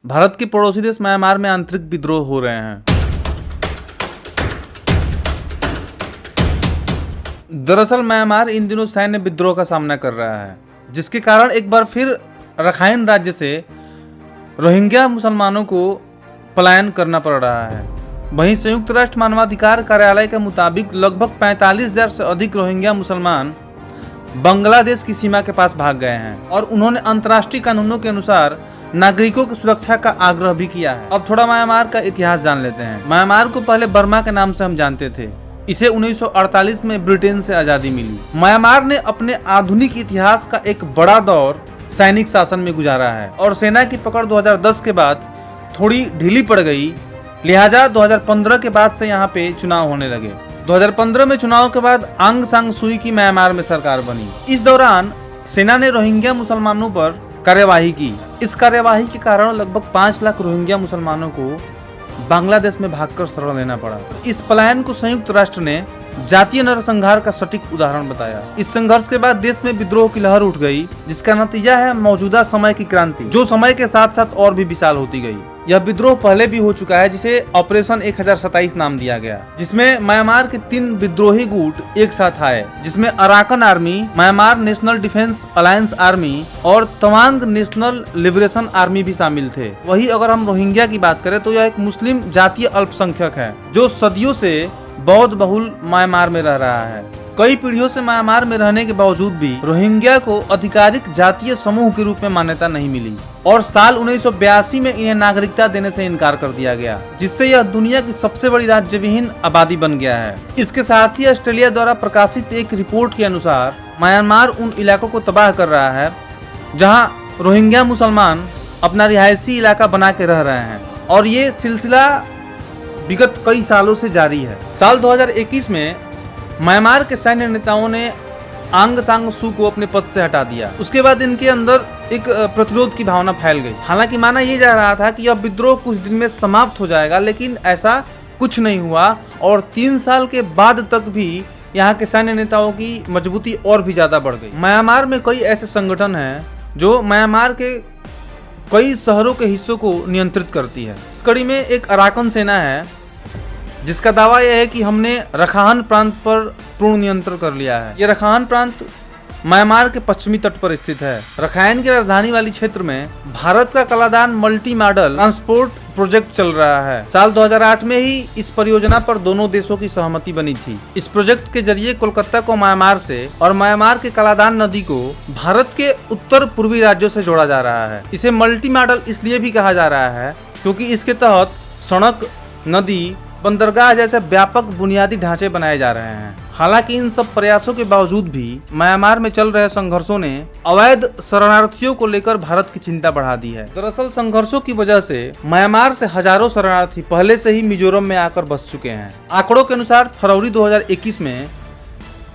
भारत के पड़ोसी देश म्यांमार में आंतरिक विद्रोह हो रहे हैं। दरअसल म्यांमार इन दिनों सैन्य विद्रोह का सामना कर रहा है, जिसके कारण एक बार फिर रखाइन राज्य से रोहिंग्या मुसलमानों को पलायन करना पड़ रहा है। वहीं संयुक्त राष्ट्र मानवाधिकार कार्यालय के मुताबिक लगभग 45,000 से अधिक रोहिंग्या मुसलमान बांग्लादेश की सीमा के पास भाग गए हैं और उन्होंने अंतर्राष्ट्रीय कानूनों के अनुसार नागरिकों की सुरक्षा का आग्रह भी किया है। अब थोड़ा म्यांमार का इतिहास जान लेते हैं। म्यांमार को पहले बर्मा के नाम से हम जानते थे। इसे 1948 में ब्रिटेन से आजादी मिली। म्यांमार ने अपने आधुनिक इतिहास का एक बड़ा दौर सैनिक शासन में गुजारा है और सेना की पकड़ 2010 के बाद थोड़ी ढीली पड़ गई, लिहाजा 2015 के बाद से यहाँ पे चुनाव होने लगे। 2015 में चुनाव के बाद आंग सान सुई की म्यांमार में सरकार बनी। इस दौरान सेना ने रोहिंग्या मुसलमानों पर कार्यवाही की। इस कार्यवाही के कारण लगभग 5 लाख रोहिंग्या मुसलमानों को बांग्लादेश में भागकर शरण लेना पड़ा। इस पलायन को संयुक्त राष्ट्र ने जातीय नरसंहार का सटीक उदाहरण बताया। इस संघर्ष के बाद देश में विद्रोह की लहर उठ गई, जिसका नतीजा है मौजूदा समय की क्रांति, जो समय के साथ साथ और भी विशाल होती गई। यह विद्रोह पहले भी हो चुका है, जिसे ऑपरेशन 1027 नाम दिया गया, जिसमें म्यांमार के 3 विद्रोही गुट एक साथ आए, जिसमें Arakan army, Myanmar national defence alliance army और तवांग नेशनल लिबरेशन आर्मी भी शामिल थे। वही अगर हम रोहिंग्या की बात करें तो यह एक मुस्लिम जातीय अल्पसंख्यक है, जो सदियों से बौद्ध बहुल म्यांमार में रह रहा है। कई पीढ़ियों से म्यांमार में रहने के बावजूद भी रोहिंग्या को आधिकारिक जातीय समूह के रूप में मान्यता नहीं मिली और साल 1982 में इन्हें नागरिकता देने से इनकार कर दिया गया, जिससे यह दुनिया की सबसे बड़ी राज्य विहीन आबादी बन गया है। इसके साथ ही ऑस्ट्रेलिया द्वारा प्रकाशित एक रिपोर्ट के अनुसार म्यांमार उन इलाकों को तबाह कर रहा है जहाँ रोहिंग्या मुसलमान अपना रिहायशी इलाका बना के रह रहे हैं और ये सिलसिला विगत कई सालों से जारी है। साल 2021 में म्यांमार के सैन्य नेताओं ने आंग सान सू को अपने पद से हटा दिया। उसके बाद इनके अंदर एक प्रतिरोध की भावना फैल गई। हालांकि माना यह जा रहा था कि यह विद्रोह कुछ दिन में समाप्त हो जाएगा, लेकिन ऐसा कुछ नहीं हुआ और 3 साल के बाद तक भी यहाँ के सैन्य नेताओं की मजबूती और भी ज्यादा बढ़ गई। म्यांमार में कई ऐसे संगठन हैं जो म्यांमार के कई शहरों के हिस्सों को नियंत्रित करती है। इस कड़ी में एक अराकन सेना है, जिसका दावा यह है कि हमने रखाइन प्रांत पर पूर्ण नियंत्रण कर लिया है। यह रखाइन प्रांत म्यांमार के पश्चिमी तट पर स्थित है। रखाइन की राजधानी वाली क्षेत्र में भारत का Kaladan multi modal transport project चल रहा है। साल 2008 में ही इस परियोजना पर दोनों देशों की सहमति बनी थी। इस प्रोजेक्ट के जरिए कोलकाता को म्यांमार से और म्यांमार के कलादान नदी को भारत के उत्तर पूर्वी राज्यों से जोड़ा जा रहा है। इसे मल्टी मॉडल इसलिए भी कहा जा रहा है क्योंकि इसके तहत सड़क, नदी, बंदरगाह जैसे व्यापक बुनियादी ढांचे बनाए जा रहे हैं। हालांकि इन सब प्रयासों के बावजूद भी म्यांमार में चल रहे संघर्षों ने अवैध शरणार्थियों को लेकर भारत की चिंता बढ़ा दी है। दरअसल संघर्षों की वजह से म्यांमार से हजारों शरणार्थी पहले से ही मिजोरम में आकर बस चुके हैं। आंकड़ों के अनुसार फरवरी 2021 में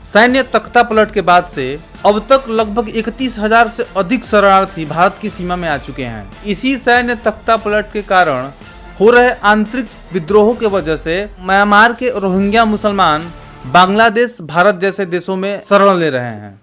सैन्य तख्तापलट के बाद से अब तक लगभग 31,000 से अधिक शरणार्थी भारत की सीमा में आ चुके हैं। इसी सैन्य तख्तापलट के कारण हो रहे आंतरिक विद्रोहों के वजह से म्यांमार के रोहिंग्या मुसलमान बांग्लादेश, भारत जैसे देशों में शरण ले रहे हैं।